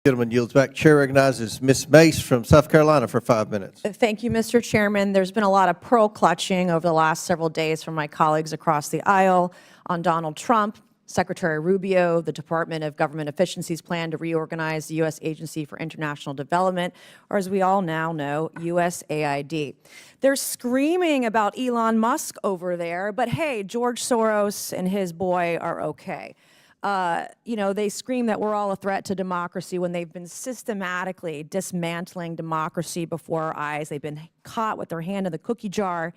Gentleman yields back. Chair recognizes Ms. Mace from South Carolina for 5 minutes. Thank you, Mr. Chairman. There's been a lot of pearl clutching over the last several days from my colleagues across the aisle on Donald Trump, Secretary Rubio, the Department of Government Efficiency's plan to reorganize the U.S. Agency for International Development, or as we all now know, USAID. They're screaming about Elon Musk over there, but hey, George Soros and his boy are okay. They scream that we're all a threat to democracy when they've been systematically dismantling democracy before our eyes. They've been caught with their hand in the cookie jar,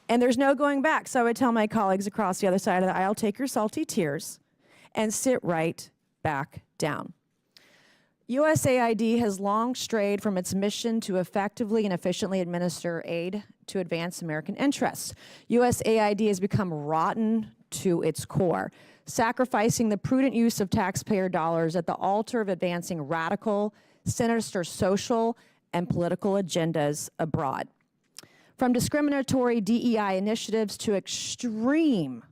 and there's no going back. So I would tell my colleagues across the other side of the aisle, take your salty tears and sit right back down. USAID has long strayed from its mission to effectively and efficiently administer aid to advance American interests. USAID has become rotten to its core, sacrificing the prudent use of taxpayer dollars at the altar of advancing radical, sinister social and political agendas abroad. From discriminatory DEI initiatives to extreme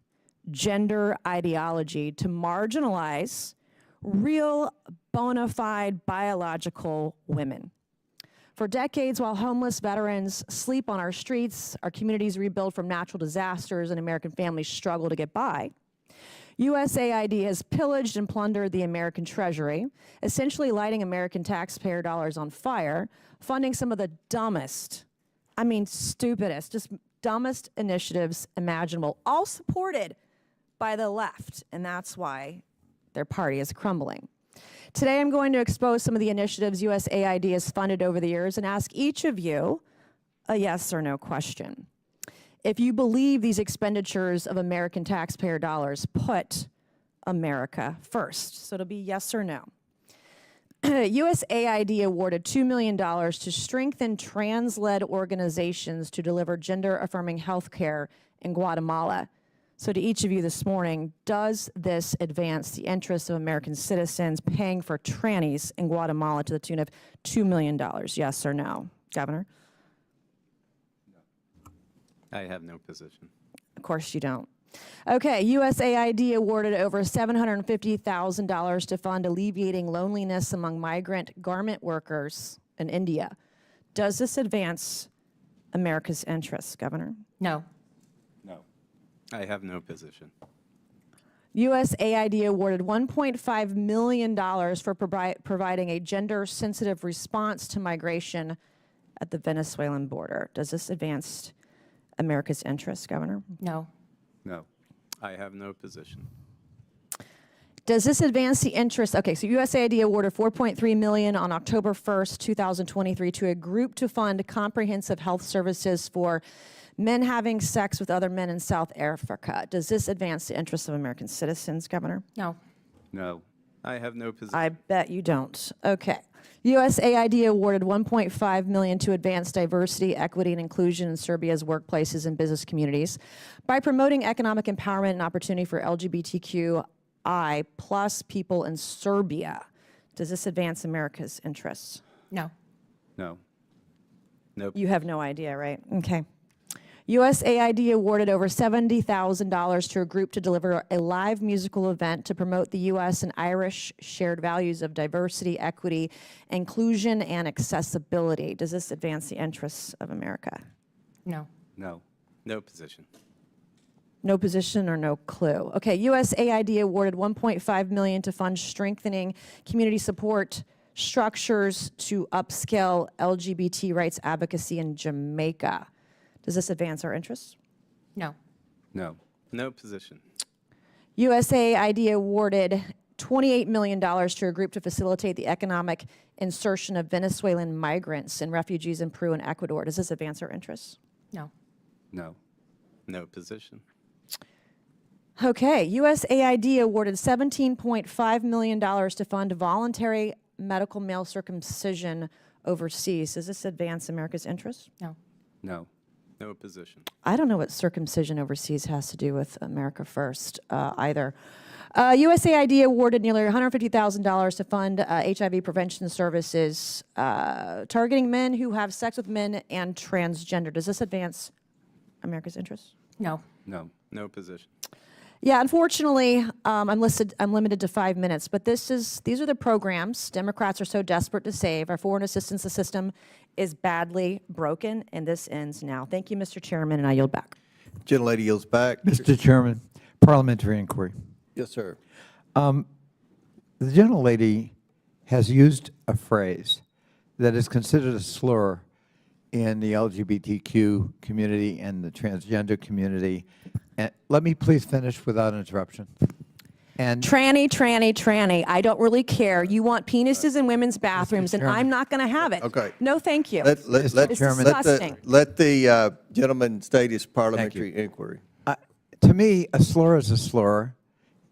gender ideology to marginalize real bona fide biological women. For decades, while homeless veterans sleep on our streets, our communities rebuild from natural disasters, and American families struggle to get by, USAID has pillaged and plundered the American treasury, essentially lighting American taxpayer dollars on fire, funding some of the dumbest, stupidest, just dumbest initiatives imaginable, all supported by the left, and that's why their party is crumbling. Today, I'm going to expose some of the initiatives USAID has funded over the years and ask each of you a yes or no question. If you believe these expenditures of American taxpayer dollars put America first. So it'll be yes or no. USAID awarded $2 million to strengthen trans-led organizations to deliver gender-affirming health care in Guatemala. So to each of you this morning, does this advance the interests of American citizens paying for trannies in Guatemala to the tune of $2 million? Yes or no? Governor? I have no position. Of course you don't. Okay, USAID awarded over $750,000 to fund alleviating loneliness among migrant garment workers in India. Does this advance America's interests, Governor? No. No. I have no position. USAID awarded $1.5 million for providing a gender-sensitive response to migration at the Venezuelan border. Does this advance America's interests, Governor? No. No. I have no position. Does this advance the interest? Okay, so USAID awarded $4.3 million on October 1st, 2023 to a group to fund comprehensive health services for men having sex with other men in South Africa. Does this advance the interests of American citizens, Governor? No. No. I have no position. I bet you don't. Okay. USAID awarded $1.5 million to advance diversity, equity, and inclusion in Serbia's workplaces and business communities by promoting economic empowerment and opportunity for LGBTQI plus people in Serbia. Does this advance America's interests? No. No. Nope. You have no idea, right? Okay. USAID awarded over $70,000 to a group to deliver a live musical event to promote the U.S. and Irish shared values of diversity, equity, inclusion, and accessibility. Does this advance the interests of America? No. No. No position. No position or no clue. Okay, USAID awarded $1.5 million to fund strengthening community support structures to upscale LGBT rights advocacy in Jamaica. Does this advance our interests? No. No. No position. USAID awarded $28 million to a group to facilitate the economic insertion of Venezuelan migrants and refugees in Peru and Ecuador. Does this advance our interests? No. No. No position. Okay, USAID awarded $17.5 million to fund voluntary medical male circumcision overseas. Does this advance America's interests? No. No. No position. I don't know what circumcision overseas has to do with America First either. USAID awarded nearly $150,000 to fund HIV prevention services targeting men who have sex with men and transgender. Does this advance America's interests? No. No. No position. Yeah, unfortunately, I'm limited to 5 minutes, but these are the programs Democrats are so desperate to save. Our foreign assistance system is badly broken, and this ends now. Thank you, Mr. Chairman, and I yield back. Gentlelady yields back. Mr. Chairman, parliamentary inquiry. Yes, sir. The gentlelady has used a phrase that is considered a slur in the LGBTQ community and the transgender community. And let me please finish without interruption. And Tranny, tranny, tranny. I don't really care. You want penises in women's bathrooms, and Chairman. I'm not going to have it. Okay. No, thank you. Mr. Chairman. Disgusting. Let the gentleman state his parliamentary inquiry. to me, a slur is a slur.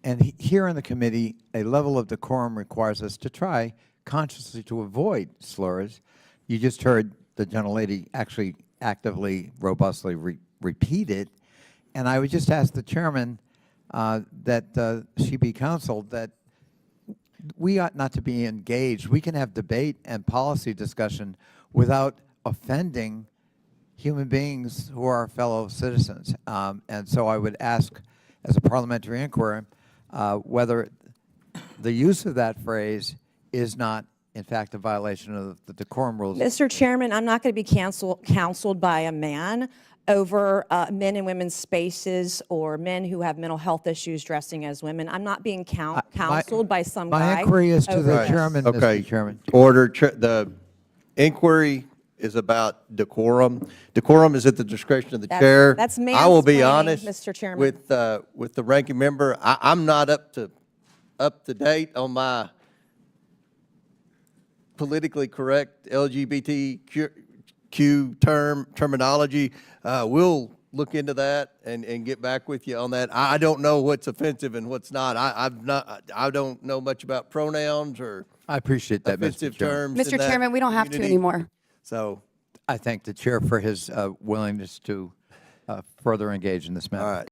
And here in the committee, a level of decorum requires us to try consciously to avoid slurs. You just heard the gentlelady actually actively, robustly repeat it. And I would just ask the chairman that she be counseled that we ought not to be engaged. We can have debate and policy discussion without offending human beings who are our fellow citizens. And so I would ask, as a parliamentary inquiry, whether the use of that phrase is not, in fact, a violation of the decorum rules. Mr. Chairman, I'm not going to be counseled by a man over men and women's spaces or men who have mental health issues dressing as women. I'm not being counseled by some guy. My inquiry is to over the this. chairman, Okay. Mr. Chairman. Order. The inquiry is about decorum. Decorum is at the discretion of the chair. That's I will be mansplaining, honest, Mr. Chairman. with the ranking member. I'm not up to date on my politically correct LGBTQ terminology. We'll look into that and get back with you on that. I don't know what's offensive and what's not. I don't know much about pronouns or I appreciate that, Mr. offensive Chairman. terms. Mr. in that Chairman, we don't have to community. anymore. So, I thank the chair for his willingness to further engage in this matter. all right.